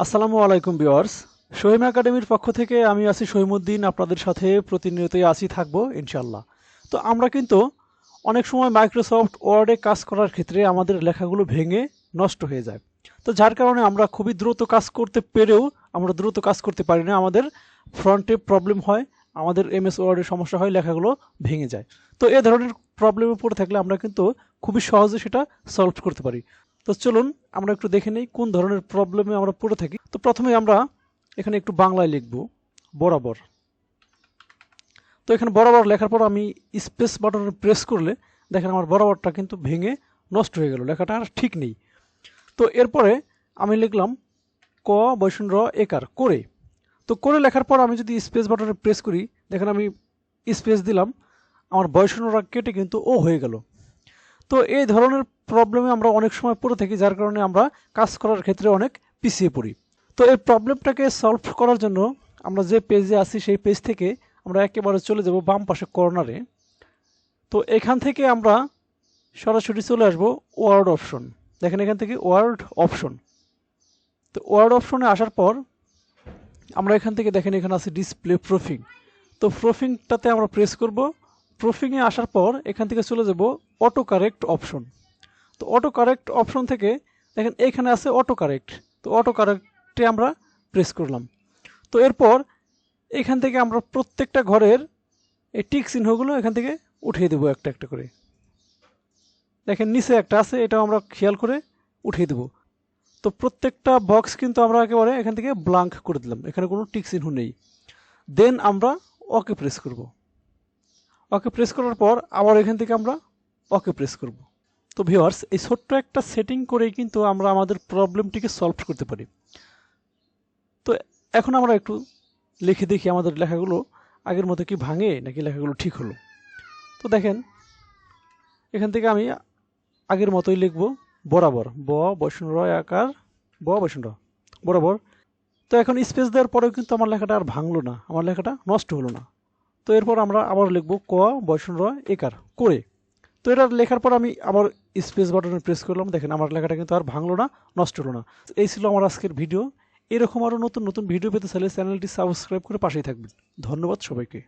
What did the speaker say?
আসসালামু আলাইকুম ভিউয়ার্স। শহীম একাডেমির পক্ষ থেকে আমি আছি শহীমউদ্দিন, আপনাদের সাথে প্রতিনিয়তই আছি থাকবো ইনশাল্লাহ। তো আমরা কিন্তু অনেক সময় মাইক্রোসফট ওয়ার্ডে কাজ করার ক্ষেত্রে আমাদের লেখাগুলো ভেঙে নষ্ট হয়ে যায়। তো যার কারণে আমরা খুবই দ্রুত কাজ করতে পেরেও আমরা দ্রুত কাজ করতে পারি না, আমাদের ফ্রন্টে প্রবলেম হয়, আমাদের এমএস ওয়ার্ডের সমস্যা হয়, লেখাগুলো ভেঙে যায়। তো এ ধরনের প্রবলেমে পড়ে থাকলে আমরা কিন্তু খুবই সহজে সেটা সলভ করতে পারি। তো চলুন আমরা একটু দেখে নিই কোন ধরনের প্রবলেমে আমরা পড়ে থাকি। তো প্রথমে আমরা এখানে একটু বাংলায় লিখব বরাবর। তো এখানে বরাবর লেখার পর আমি স্পেস বাটনে প্রেস করলে দেখেন আমার বরাবরটা কিন্তু ভেঙে নষ্ট হয়ে গেল, লেখাটা আর ঠিক নেই। তো এরপরে আমি লিখলাম ক বৈষণ্য একার করে। তো করে লেখার পর আমি যদি স্পেস বাটনে প্রেস করি, দেখেন আমি স্পেস দিলাম, আমার বৈষণ্যটা কেটে কিন্তু ও হয়ে গেল। তো এই ধরনের প্রবলেমে আমরা অনেক সময় পড়ে থাকি, যার কারণে আমরা কাজ করার ক্ষেত্রে অনেক পিছিয়ে পড়ি। তো এই প্রবলেমটাকে সলভ করার জন্য আমরা যে পেজে আছি সেই পেজ থেকে আমরা একেবারে চলে যাব বাম পাশে কর্নারে। তো এখান থেকে আমরা সরাসরি চলে আসব ওয়ার্ড অপশন। দেখেন এখান থেকে ওয়ার্ড অপশন। তো ওয়ার্ড অপশনে আসার পর আমরা এখান থেকে দেখেন এখানে আছে ডিসপ্লে প্রুফিং। তো প্রুফিংটাতে আমরা প্রেস করব। প্রুফিংয়ে আসার পর এখান থেকে চলে যাব অটো কারেক্ট অপশন। তো অটো কারেক্ট অপশন থেকে দেখেন এখানে আছে অটো কারেক্ট। তো অটো কারেক্টে আমরা প্রেস করলাম। তো এরপর এখান থেকে আমরা প্রত্যেকটা ঘরের এই টিক চিহ্নগুলো এখান থেকে উঠিয়ে দেবো একটা একটা করে। দেখেন নিচে একটা আছে, এটাও আমরা খেয়াল করে উঠিয়ে দেবো। তো প্রত্যেকটা বক্স কিন্তু আমরা একেবারে এখান থেকে ব্লাঙ্ক করে দিলাম, এখানে কোনো টিক চিহ্ন নেই। দেন আমরা ওকে প্রেস করব। ওকে প্রেস করার পর আবার এখান থেকে আমরা ওকে প্রেস করব। তো ভিউয়ার্স, এই ছোট্ট একটা সেটিং করেই কিন্তু আমরা আমাদের প্রবলেমটিকে সলভ করতে পারি। তো এখন আমরা একটু লিখে দেখি আমাদের লেখাগুলো আগের মতো কি ভাঙে নাকি লেখাগুলো ঠিক হলো। তো দেখেন এখান থেকে আমি আগের মতোই লিখব বরাবর, ব বৈষ্ণব আকার ব বৈষ্ণব বরাবর। তো এখন স্পেস দেওয়ার পরেও কিন্তু আমার লেখাটা আর ভাঙলো না, আমার লেখাটা নষ্ট হলো না। তো এরপর আমরা আবার লিখব ক বৈষ্ণব একার করে। তো এটা লেখার পর আমি আবার স্পেস বাটনে প্রেস করলাম, দেখেন আমার লেখাটা কিন্তু আর ভাঙলো না, নষ্ট হলো না। এই ছিল আমার আজকের ভিডিও। এরকম আরও নতুন নতুন ভিডিও পেতে চাইলে চ্যানেলটি সাবস্ক্রাইব করে পাশেই থাকবেন। ধন্যবাদ সবাইকে।